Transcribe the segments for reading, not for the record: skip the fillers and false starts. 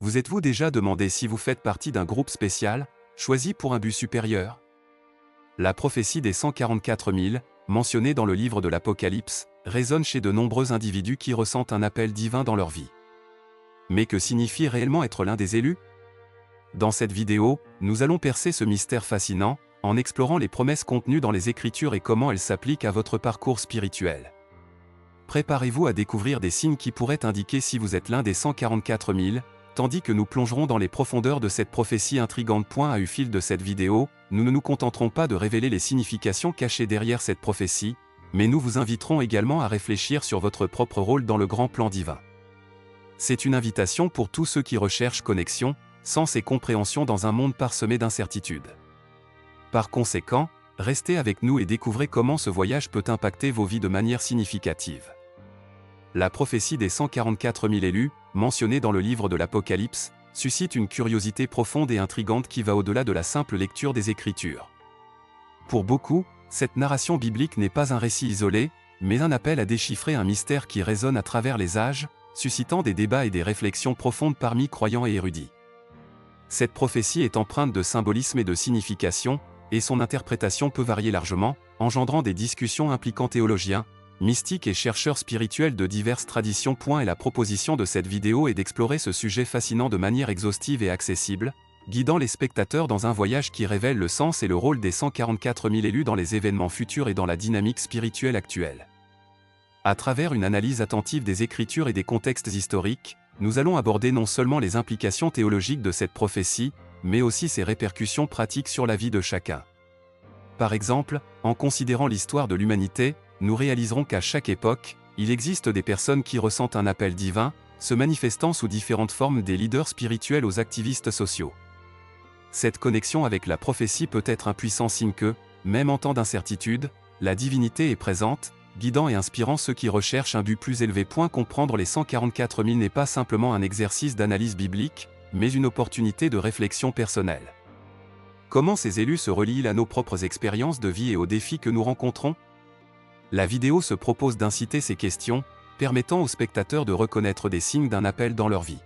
Vous êtes-vous déjà demandé si vous faites partie d'un groupe spécial, choisi pour un but supérieur? La prophétie des 144 000, mentionnée dans le livre de l'Apocalypse, résonne chez de nombreux individus qui ressentent un appel divin dans leur vie. Mais que signifie réellement être l'un des élus? Dans cette vidéo, nous allons percer ce mystère fascinant, en explorant les promesses contenues dans les Écritures et comment elles s'appliquent à votre parcours spirituel. Préparez-vous à découvrir des signes qui pourraient indiquer si vous êtes l'un des 144 000, tandis que nous plongerons dans les profondeurs de cette prophétie intrigante. Au fil de cette vidéo, nous ne nous contenterons pas de révéler les significations cachées derrière cette prophétie, mais nous vous inviterons également à réfléchir sur votre propre rôle dans le grand plan divin. C'est une invitation pour tous ceux qui recherchent connexion, sens et compréhension dans un monde parsemé d'incertitudes. Par conséquent, restez avec nous et découvrez comment ce voyage peut impacter vos vies de manière significative. La prophétie des 144 000 élus, mentionnée dans le livre de l'Apocalypse, suscite une curiosité profonde et intrigante qui va au-delà de la simple lecture des Écritures. Pour beaucoup, cette narration biblique n'est pas un récit isolé, mais un appel à déchiffrer un mystère qui résonne à travers les âges, suscitant des débats et des réflexions profondes parmi croyants et érudits. Cette prophétie est empreinte de symbolisme et de signification, et son interprétation peut varier largement, engendrant des discussions impliquant théologiens, mystiques et chercheurs spirituels de diverses traditions. Et la proposition de cette vidéo est d'explorer ce sujet fascinant de manière exhaustive et accessible, guidant les spectateurs dans un voyage qui révèle le sens et le rôle des 144 000 élus dans les événements futurs et dans la dynamique spirituelle actuelle. À travers une analyse attentive des Écritures et des contextes historiques, nous allons aborder non seulement les implications théologiques de cette prophétie, mais aussi ses répercussions pratiques sur la vie de chacun. Par exemple, en considérant l'histoire de l'humanité, nous réaliserons qu'à chaque époque, il existe des personnes qui ressentent un appel divin, se manifestant sous différentes formes des leaders spirituels aux activistes sociaux. Cette connexion avec la prophétie peut être un puissant signe que, même en temps d'incertitude, la divinité est présente, guidant et inspirant ceux qui recherchent un but plus élevé. Comprendre les 144 000 n'est pas simplement un exercice d'analyse biblique, mais une opportunité de réflexion personnelle. Comment ces élus se relient à nos propres expériences de vie et aux défis que nous rencontrons? La vidéo se propose d'inciter ces questions, permettant aux spectateurs de reconnaître des signes d'un appel dans leur vie.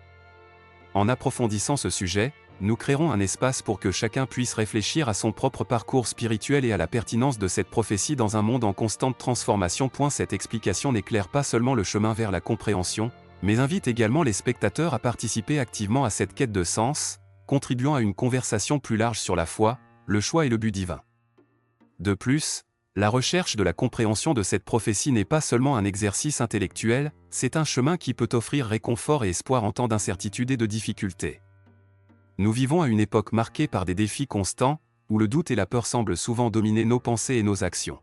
En approfondissant ce sujet, nous créerons un espace pour que chacun puisse réfléchir à son propre parcours spirituel et à la pertinence de cette prophétie dans un monde en constante transformation. Cette explication n'éclaire pas seulement le chemin vers la compréhension, mais invite également les spectateurs à participer activement à cette quête de sens, contribuant à une conversation plus large sur la foi, le choix et le but divin. De plus, la recherche de la compréhension de cette prophétie n'est pas seulement un exercice intellectuel, c'est un chemin qui peut offrir réconfort et espoir en temps d'incertitude et de difficulté. Nous vivons à une époque marquée par des défis constants, où le doute et la peur semblent souvent dominer nos pensées et nos actions.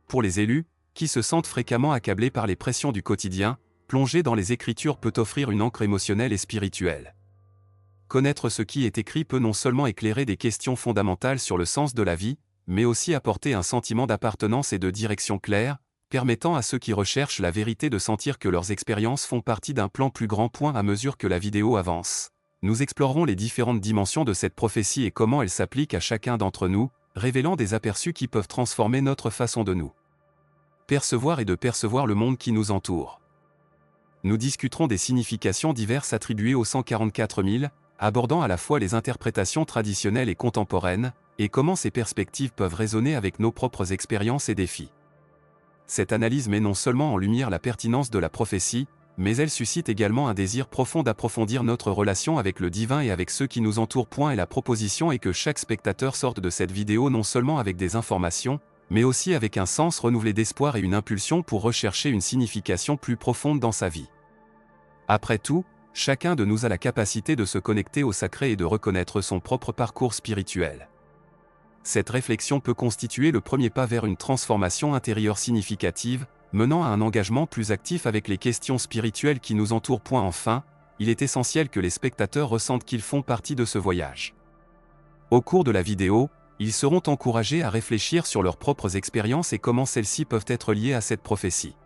Pour les élus, qui se sentent fréquemment accablés par les pressions du quotidien, plonger dans les Écritures peut offrir une ancre émotionnelle et spirituelle. Connaître ce qui est écrit peut non seulement éclairer des questions fondamentales sur le sens de la vie, mais aussi apporter un sentiment d'appartenance et de direction claire, permettant à ceux qui recherchent la vérité de sentir que leurs expériences font partie d'un plan plus grand. À mesure que la vidéo avance, nous explorerons les différentes dimensions de cette prophétie et comment elle s'applique à chacun d'entre nous, révélant des aperçus qui peuvent transformer notre façon de nous percevoir et de percevoir le monde qui nous entoure. Nous discuterons des significations diverses attribuées aux 144 000, abordant à la fois les interprétations traditionnelles et contemporaines, et comment ces perspectives peuvent résonner avec nos propres expériences et défis. Cette analyse met non seulement en lumière la pertinence de la prophétie, mais elle suscite également un désir profond d'approfondir notre relation avec le divin et avec ceux qui nous entourent. Et la proposition est que chaque spectateur sorte de cette vidéo non seulement avec des informations, mais aussi avec un sens renouvelé d'espoir et une impulsion pour rechercher une signification plus profonde dans sa vie. Après tout, chacun de nous a la capacité de se connecter au sacré et de reconnaître son propre parcours spirituel. Cette réflexion peut constituer le premier pas vers une transformation intérieure significative, menant à un engagement plus actif avec les questions spirituelles qui nous entourent. Enfin, il est essentiel que les spectateurs ressentent qu'ils font partie de ce voyage. Au cours de la vidéo, ils seront encouragés à réfléchir sur leurs propres expériences et comment celles-ci peuvent être liées à cette prophétie.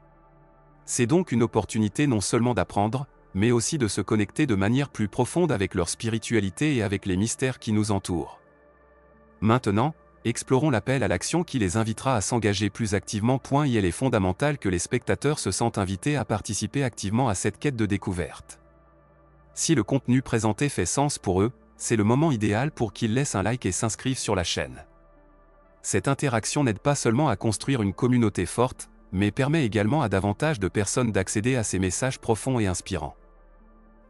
C'est donc une opportunité non seulement d'apprendre, mais aussi de se connecter de manière plus profonde avec leur spiritualité et avec les mystères qui nous entourent. Maintenant, explorons l'appel à l'action qui les invitera à s'engager plus activement. Il est fondamental que les spectateurs se sentent invités à participer activement à cette quête de découverte. Si le contenu présenté fait sens pour eux, c'est le moment idéal pour qu'ils laissent un like et s'inscrivent sur la chaîne. Cette interaction n'aide pas seulement à construire une communauté forte, mais permet également à davantage de personnes d'accéder à ces messages profonds et inspirants.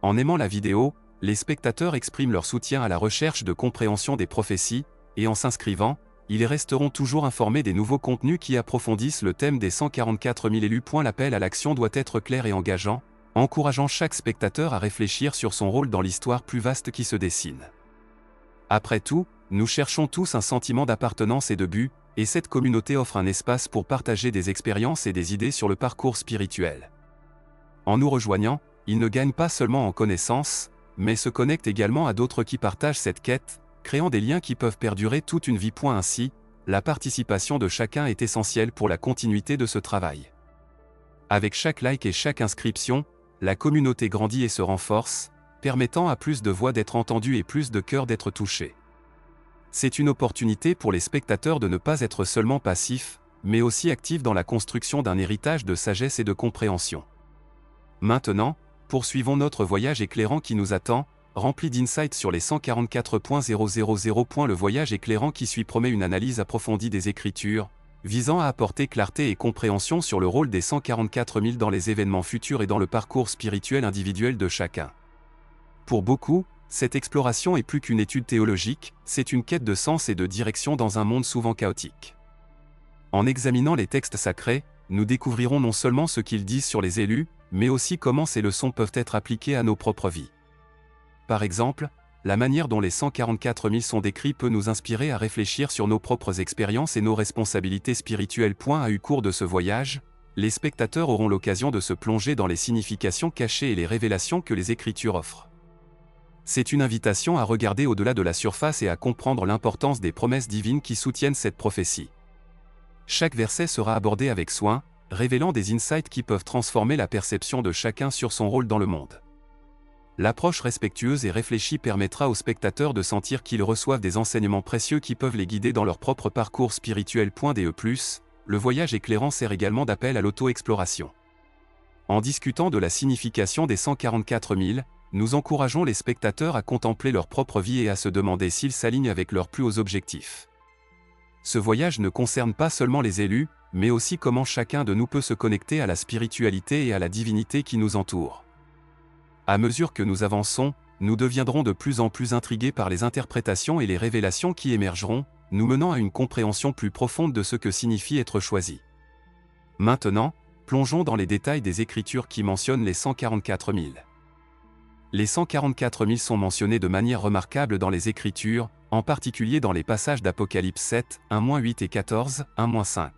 En aimant la vidéo, les spectateurs expriment leur soutien à la recherche de compréhension des prophéties, et en s'inscrivant, ils resteront toujours informés des nouveaux contenus qui approfondissent le thème des 144 000 élus. L'appel à l'action doit être clair et engageant, encourageant chaque spectateur à réfléchir sur son rôle dans l'histoire plus vaste qui se dessine. Après tout, nous cherchons tous un sentiment d'appartenance et de but, et cette communauté offre un espace pour partager des expériences et des idées sur le parcours spirituel. En nous rejoignant, ils ne gagnent pas seulement en connaissances, mais se connectent également à d'autres qui partagent cette quête, créant des liens qui peuvent perdurer toute une vie. Ainsi, la participation de chacun est essentielle pour la continuité de ce travail. Avec chaque like et chaque inscription, la communauté grandit et se renforce, permettant à plus de voix d'être entendues et plus de cœurs d'être touchés. C'est une opportunité pour les spectateurs de ne pas être seulement passifs, mais aussi actifs dans la construction d'un héritage de sagesse et de compréhension. Maintenant, poursuivons notre voyage éclairant qui nous attend, rempli d'insights sur les 144.000. Le voyage éclairant qui suit promet une analyse approfondie des Écritures, visant à apporter clarté et compréhension sur le rôle des 144 000 dans les événements futurs et dans le parcours spirituel individuel de chacun. Pour beaucoup, cette exploration est plus qu'une étude théologique, c'est une quête de sens et de direction dans un monde souvent chaotique. En examinant les textes sacrés, nous découvrirons non seulement ce qu'ils disent sur les élus, mais aussi comment ces leçons peuvent être appliquées à nos propres vies. Par exemple, la manière dont les 144 000 sont décrits peut nous inspirer à réfléchir sur nos propres expériences et nos responsabilités spirituelles. Au cours de ce voyage, les spectateurs auront l'occasion de se plonger dans les significations cachées et les révélations que les Écritures offrent. C'est une invitation à regarder au-delà de la surface et à comprendre l'importance des promesses divines qui soutiennent cette prophétie. Chaque verset sera abordé avec soin, révélant des insights qui peuvent transformer la perception de chacun sur son rôle dans le monde. L'approche respectueuse et réfléchie permettra aux spectateurs de sentir qu'ils reçoivent des enseignements précieux qui peuvent les guider dans leur propre parcours spirituel. Le voyage éclairant sert également d'appel à l'auto-exploration. En discutant de la signification des 144 000, nous encourageons les spectateurs à contempler leur propre vie et à se demander s'ils s'alignent avec leurs plus hauts objectifs. Ce voyage ne concerne pas seulement les élus, mais aussi comment chacun de nous peut se connecter à la spiritualité et à la divinité qui nous entoure. À mesure que nous avançons, nous deviendrons de plus en plus intrigués par les interprétations et les révélations qui émergeront, nous menant à une compréhension plus profonde de ce que signifie être choisi. Maintenant, plongeons dans les détails des Écritures qui mentionnent les 144 000. Les 144 000 sont mentionnés de manière remarquable dans les Écritures, en particulier dans les passages d'Apocalypse 7, 1-8 et 14, 1-5.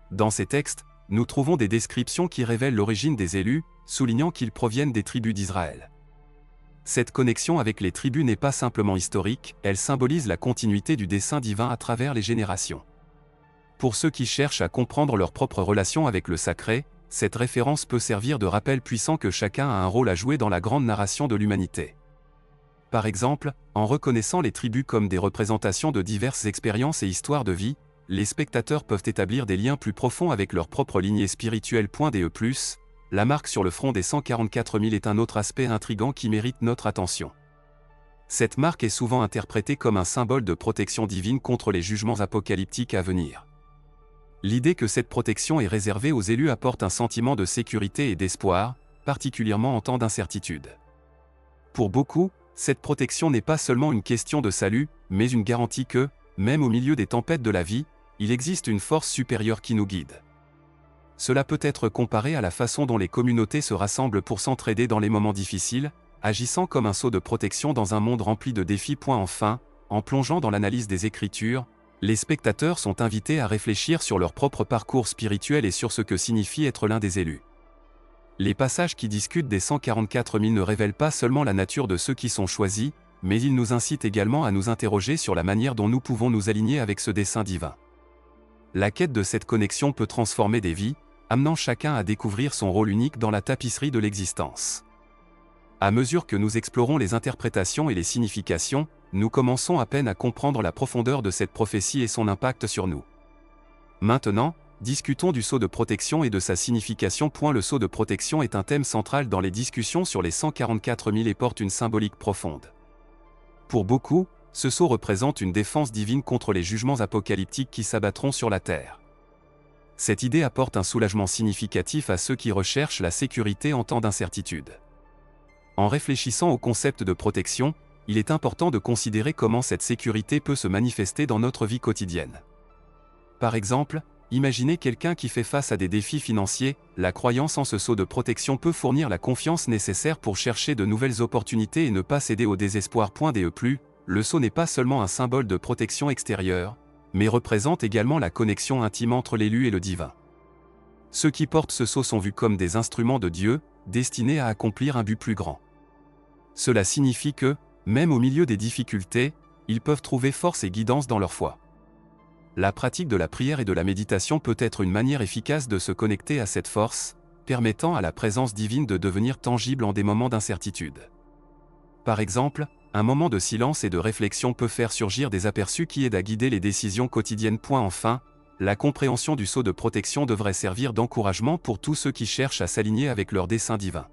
Dans ces textes, nous trouvons des descriptions qui révèlent l'origine des élus, soulignant qu'ils proviennent des tribus d'Israël. Cette connexion avec les tribus n'est pas simplement historique, elle symbolise la continuité du dessein divin à travers les générations. Pour ceux qui cherchent à comprendre leur propre relation avec le sacré, cette référence peut servir de rappel puissant que chacun a un rôle à jouer dans la grande narration de l'humanité. Par exemple, en reconnaissant les tribus comme des représentations de diverses expériences et histoires de vie, les spectateurs peuvent établir des liens plus profonds avec leur propre lignée spirituelle. La marque sur le front des 144 000 est un autre aspect intrigant qui mérite notre attention. Cette marque est souvent interprétée comme un symbole de protection divine contre les jugements apocalyptiques à venir. L'idée que cette protection est réservée aux élus apporte un sentiment de sécurité et d'espoir, particulièrement en temps d'incertitude. Pour beaucoup, cette protection n'est pas seulement une question de salut, mais une garantie que, même au milieu des tempêtes de la vie, il existe une force supérieure qui nous guide. Cela peut être comparé à la façon dont les communautés se rassemblent pour s'entraider dans les moments difficiles, agissant comme un sceau de protection dans un monde rempli de défis. Enfin, en plongeant dans l'analyse des Écritures, les spectateurs sont invités à réfléchir sur leur propre parcours spirituel et sur ce que signifie être l'un des élus. Les passages qui discutent des 144 000 ne révèlent pas seulement la nature de ceux qui sont choisis, mais ils nous incitent également à nous interroger sur la manière dont nous pouvons nous aligner avec ce dessein divin. La quête de cette connexion peut transformer des vies, amenant chacun à découvrir son rôle unique dans la tapisserie de l'existence. À mesure que nous explorons les interprétations et les significations, nous commençons à peine à comprendre la profondeur de cette prophétie et son impact sur nous. Maintenant, discutons du sceau de protection et de sa signification. Le sceau de protection est un thème central dans les discussions sur les 144 000 et porte une symbolique profonde. Pour beaucoup, ce sceau représente une défense divine contre les jugements apocalyptiques qui s'abattront sur la terre. Cette idée apporte un soulagement significatif à ceux qui recherchent la sécurité en temps d'incertitude. En réfléchissant au concept de protection, il est important de considérer comment cette sécurité peut se manifester dans notre vie quotidienne. Par exemple, imaginez quelqu'un qui fait face à des défis financiers. La croyance en ce sceau de protection peut fournir la confiance nécessaire pour chercher de nouvelles opportunités et ne pas céder au désespoir. Le sceau n'est pas seulement un symbole de protection extérieure, mais représente également la connexion intime entre l'élu et le divin. Ceux qui portent ce sceau sont vus comme des instruments de Dieu, destinés à accomplir un but plus grand. Cela signifie que, même au milieu des difficultés, ils peuvent trouver force et guidance dans leur foi. La pratique de la prière et de la méditation peut être une manière efficace de se connecter à cette force, permettant à la présence divine de devenir tangible en des moments d'incertitude. Par exemple, un moment de silence et de réflexion peut faire surgir des aperçus qui aident à guider les décisions quotidiennes. Enfin, la compréhension du sceau de protection devrait servir d'encouragement pour tous ceux qui cherchent à s'aligner avec leur dessein divin.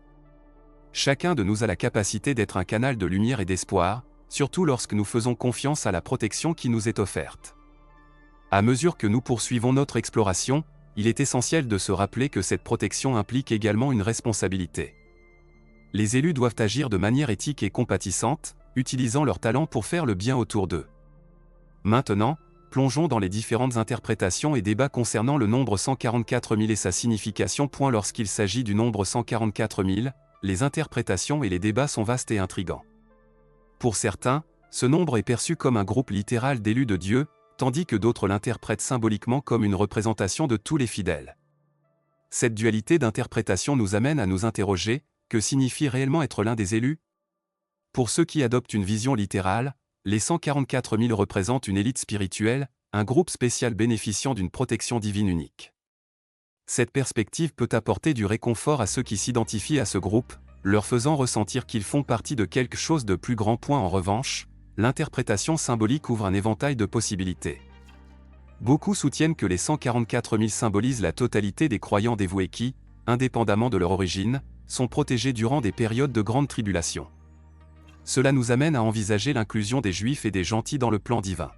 Chacun de nous a la capacité d'être un canal de lumière et d'espoir, surtout lorsque nous faisons confiance à la protection qui nous est offerte. À mesure que nous poursuivons notre exploration, il est essentiel de se rappeler que cette protection implique également une responsabilité. Les élus doivent agir de manière éthique et compatissante, utilisant leur talent pour faire le bien autour d'eux. Maintenant, plongeons dans les différentes interprétations et débats concernant le nombre 144 000 et sa signification. Lorsqu'il s'agit du nombre 144 000, les interprétations et les débats sont vastes et intrigants. Pour certains, ce nombre est perçu comme un groupe littéral d'élus de Dieu, tandis que d'autres l'interprètent symboliquement comme une représentation de tous les fidèles. Cette dualité d'interprétation nous amène à nous interroger: que signifie réellement être l'un des élus? Pour ceux qui adoptent une vision littérale, les 144 000 représentent une élite spirituelle, un groupe spécial bénéficiant d'une protection divine unique. Cette perspective peut apporter du réconfort à ceux qui s'identifient à ce groupe, leur faisant ressentir qu'ils font partie de quelque chose de plus grand. En revanche, l'interprétation symbolique ouvre un éventail de possibilités. Beaucoup soutiennent que les 144 000 symbolisent la totalité des croyants dévoués qui, indépendamment de leur origine, sont protégés durant des périodes de grande tribulation. Cela nous amène à envisager l'inclusion des Juifs et des gentils dans le plan divin.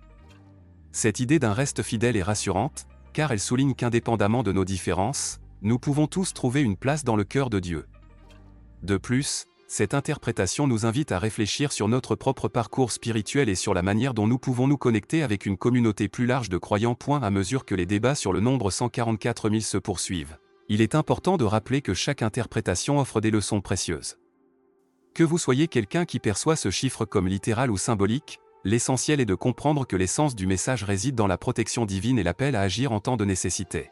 Cette idée d'un reste fidèle est rassurante, car elle souligne qu'indépendamment de nos différences, nous pouvons tous trouver une place dans le cœur de Dieu. De plus, cette interprétation nous invite à réfléchir sur notre propre parcours spirituel et sur la manière dont nous pouvons nous connecter avec une communauté plus large de croyants. À mesure que les débats sur le nombre 144 000 se poursuivent, il est important de rappeler que chaque interprétation offre des leçons précieuses. Que vous soyez quelqu'un qui perçoit ce chiffre comme littéral ou symbolique, l'essentiel est de comprendre que l'essence du message réside dans la protection divine et l'appel à agir en temps de nécessité.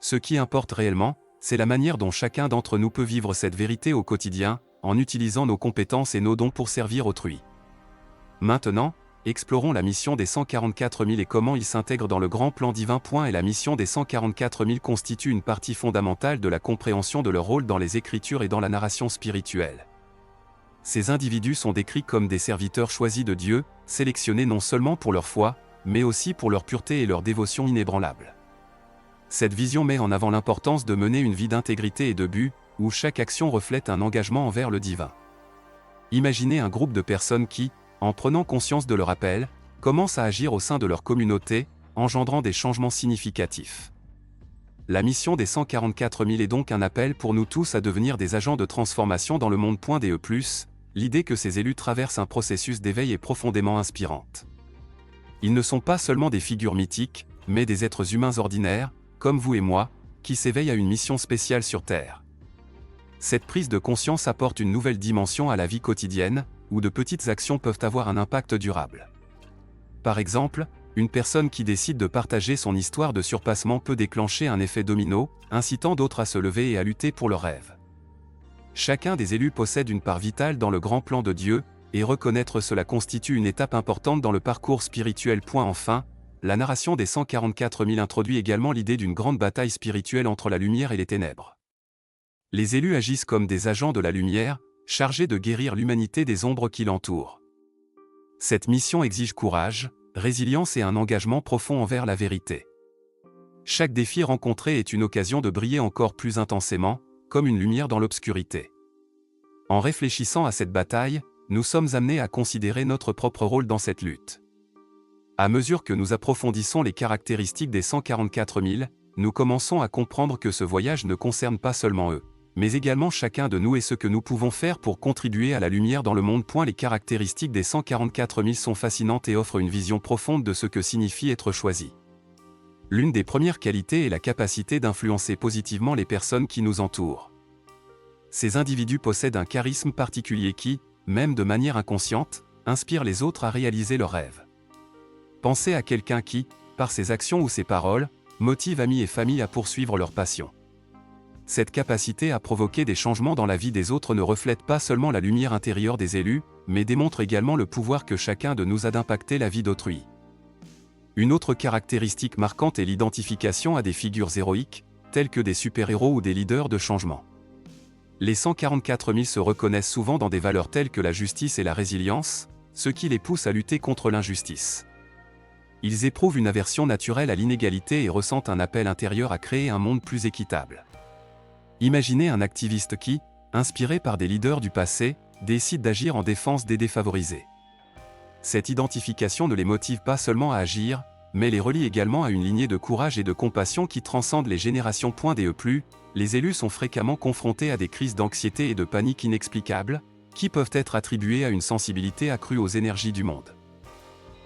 Ce qui importe réellement, c'est la manière dont chacun d'entre nous peut vivre cette vérité au quotidien, en utilisant nos compétences et nos dons pour servir autrui. Maintenant, explorons la mission des 144 000 et comment ils s'intègrent dans le grand plan divin. Et la mission des 144 000 constitue une partie fondamentale de la compréhension de leur rôle dans les Écritures et dans la narration spirituelle. Ces individus sont décrits comme des serviteurs choisis de Dieu, sélectionnés non seulement pour leur foi, mais aussi pour leur pureté et leur dévotion inébranlable. Cette vision met en avant l'importance de mener une vie d'intégrité et de but, où chaque action reflète un engagement envers le divin. Imaginez un groupe de personnes qui, en prenant conscience de leur appel, commencent à agir au sein de leur communauté, engendrant des changements significatifs. La mission des 144 000 est donc un appel pour nous tous à devenir des agents de transformation dans le monde. L'idée que ces élus traversent un processus d'éveil est profondément inspirante. Ils ne sont pas seulement des figures mythiques, mais des êtres humains ordinaires, comme vous et moi, qui s'éveillent à une mission spéciale sur Terre. Cette prise de conscience apporte une nouvelle dimension à la vie quotidienne, où de petites actions peuvent avoir un impact durable. Par exemple, une personne qui décide de partager son histoire de surpassement peut déclencher un effet domino, incitant d'autres à se lever et à lutter pour leurs rêves. Chacun des élus possède une part vitale dans le grand plan de Dieu, et reconnaître cela constitue une étape importante dans le parcours spirituel. Enfin, la narration des 144 000 introduit également l'idée d'une grande bataille spirituelle entre la lumière et les ténèbres. Les élus agissent comme des agents de la lumière, chargés de guérir l'humanité des ombres qui l'entourent. Cette mission exige courage, résilience et un engagement profond envers la vérité. Chaque défi rencontré est une occasion de briller encore plus intensément, comme une lumière dans l'obscurité. En réfléchissant à cette bataille, nous sommes amenés à considérer notre propre rôle dans cette lutte. À mesure que nous approfondissons les caractéristiques des 144 000, nous commençons à comprendre que ce voyage ne concerne pas seulement eux, mais également chacun de nous et ce que nous pouvons faire pour contribuer à la lumière dans le monde. Les caractéristiques des 144 000 sont fascinantes et offrent une vision profonde de ce que signifie être choisi. L'une des premières qualités est la capacité d'influencer positivement les personnes qui nous entourent. Ces individus possèdent un charisme particulier qui, même de manière inconsciente, inspire les autres à réaliser leurs rêves. Pensez à quelqu'un qui, par ses actions ou ses paroles, motive amis et famille à poursuivre leur passion. Cette capacité à provoquer des changements dans la vie des autres ne reflète pas seulement la lumière intérieure des élus, mais démontre également le pouvoir que chacun de nous a d'impacter la vie d'autrui. Une autre caractéristique marquante est l'identification à des figures héroïques, telles que des super-héros ou des leaders de changement. Les 144 000 se reconnaissent souvent dans des valeurs telles que la justice et la résilience, ce qui les pousse à lutter contre l'injustice. Ils éprouvent une aversion naturelle à l'inégalité et ressentent un appel intérieur à créer un monde plus équitable. Imaginez un activiste qui, inspiré par des leaders du passé, décide d'agir en défense des défavorisés. Cette identification ne les motive pas seulement à agir, mais les relie également à une lignée de courage et de compassion qui transcende les générations. Les élus sont fréquemment confrontés à des crises d'anxiété et de panique inexplicables, qui peuvent être attribuées à une sensibilité accrue aux énergies du monde.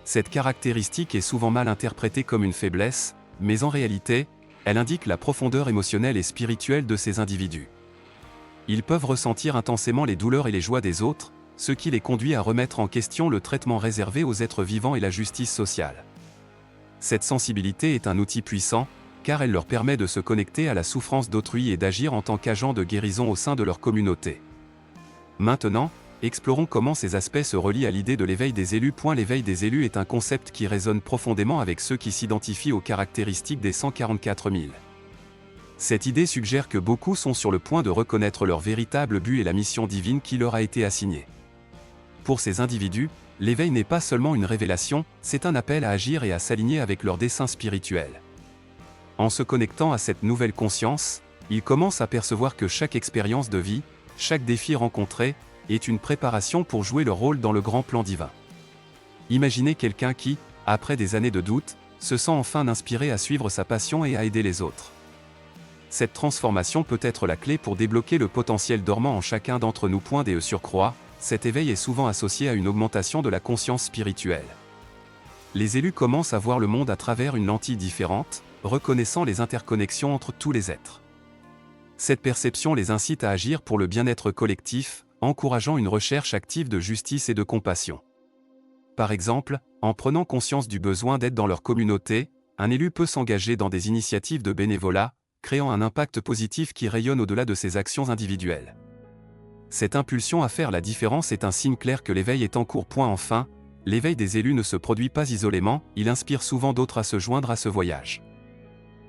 Cette caractéristique est souvent mal interprétée comme une faiblesse, mais en réalité, elle indique la profondeur émotionnelle et spirituelle de ces individus. Ils peuvent ressentir intensément les douleurs et les joies des autres, ce qui les conduit à remettre en question le traitement réservé aux êtres vivants et la justice sociale. Cette sensibilité est un outil puissant, car elle leur permet de se connecter à la souffrance d'autrui et d'agir en tant qu'agents de guérison au sein de leur communauté. Maintenant, explorons comment ces aspects se relient à l'idée de l'éveil des élus. L'éveil des élus est un concept qui résonne profondément avec ceux qui s'identifient aux caractéristiques des 144 000. Cette idée suggère que beaucoup sont sur le point de reconnaître leur véritable but et la mission divine qui leur a été assignée. Pour ces individus, l'éveil n'est pas seulement une révélation, c'est un appel à agir et à s'aligner avec leur dessein spirituel. En se connectant à cette nouvelle conscience, ils commencent à percevoir que chaque expérience de vie, chaque défi rencontré, est une préparation pour jouer leur rôle dans le grand plan divin. Imaginez quelqu'un qui, après des années de doute, se sent enfin inspiré à suivre sa passion et à aider les autres. Cette transformation peut être la clé pour débloquer le potentiel dormant en chacun d'entre nous. De surcroît, cet éveil est souvent associé à une augmentation de la conscience spirituelle. Les élus commencent à voir le monde à travers une lentille différente, reconnaissant les interconnexions entre tous les êtres. Cette perception les incite à agir pour le bien-être collectif, encourageant une recherche active de justice et de compassion. Par exemple, en prenant conscience du besoin d'aide dans leur communauté, un élu peut s'engager dans des initiatives de bénévolat, créant un impact positif qui rayonne au-delà de ses actions individuelles. Cette impulsion à faire la différence est un signe clair que l'éveil est en cours. Enfin, l'éveil des élus ne se produit pas isolément, il inspire souvent d'autres à se joindre à ce voyage.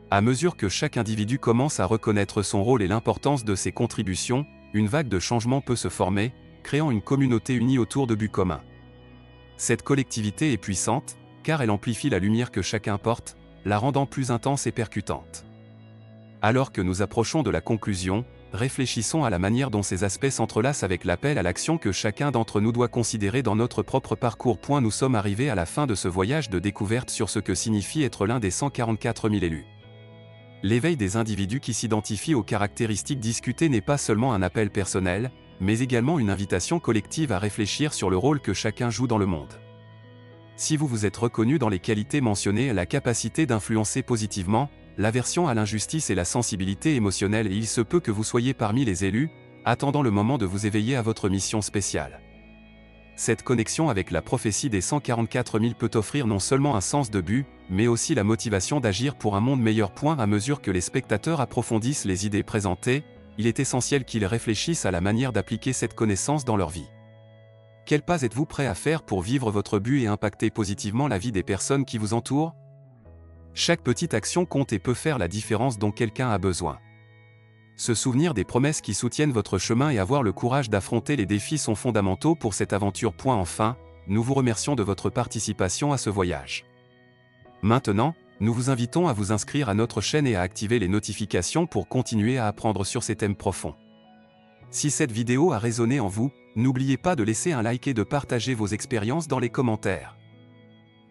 À mesure que chaque individu commence à reconnaître son rôle et l'importance de ses contributions, une vague de changement peut se former, créant une communauté unie autour de buts communs. Cette collectivité est puissante, car elle amplifie la lumière que chacun porte, la rendant plus intense et percutante. Alors que nous approchons de la conclusion, réfléchissons à la manière dont ces aspects s'entrelacent avec l'appel à l'action que chacun d'entre nous doit considérer dans notre propre parcours. Nous sommes arrivés à la fin de ce voyage de découverte sur ce que signifie être l'un des 144 000 élus. L'éveil des individus qui s'identifient aux caractéristiques discutées n'est pas seulement un appel personnel, mais également une invitation collective à réfléchir sur le rôle que chacun joue dans le monde. Si vous vous êtes reconnu dans les qualités mentionnées, la capacité d'influencer positivement, l'aversion à l'injustice et la sensibilité émotionnelle, et il se peut que vous soyez parmi les élus, attendant le moment de vous éveiller à votre mission spéciale. Cette connexion avec la prophétie des 144 000 peut offrir non seulement un sens de but, mais aussi la motivation d'agir pour un monde meilleur. À mesure que les spectateurs approfondissent les idées présentées, il est essentiel qu'ils réfléchissent à la manière d'appliquer cette connaissance dans leur vie. Quel pas êtes-vous prêt à faire pour vivre votre but et impacter positivement la vie des personnes qui vous entourent? Chaque petite action compte et peut faire la différence dont quelqu'un a besoin. Se souvenir des promesses qui soutiennent votre chemin et avoir le courage d'affronter les défis sont fondamentaux pour cette aventure. Enfin, nous vous remercions de votre participation à ce voyage. Maintenant, Nous vous invitons à vous inscrire à notre chaîne et à activer les notifications pour continuer à apprendre sur ces thèmes profonds. Si cette vidéo a résonné en vous, n'oubliez pas de laisser un like et de partager vos expériences dans les commentaires.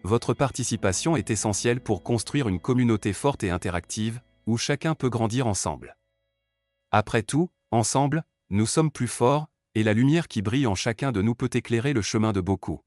Votre participation est essentielle pour construire une communauté forte et interactive, où chacun peut grandir ensemble. Après tout, ensemble, nous sommes plus forts, et la lumière qui brille en chacun de nous peut éclairer le chemin de beaucoup.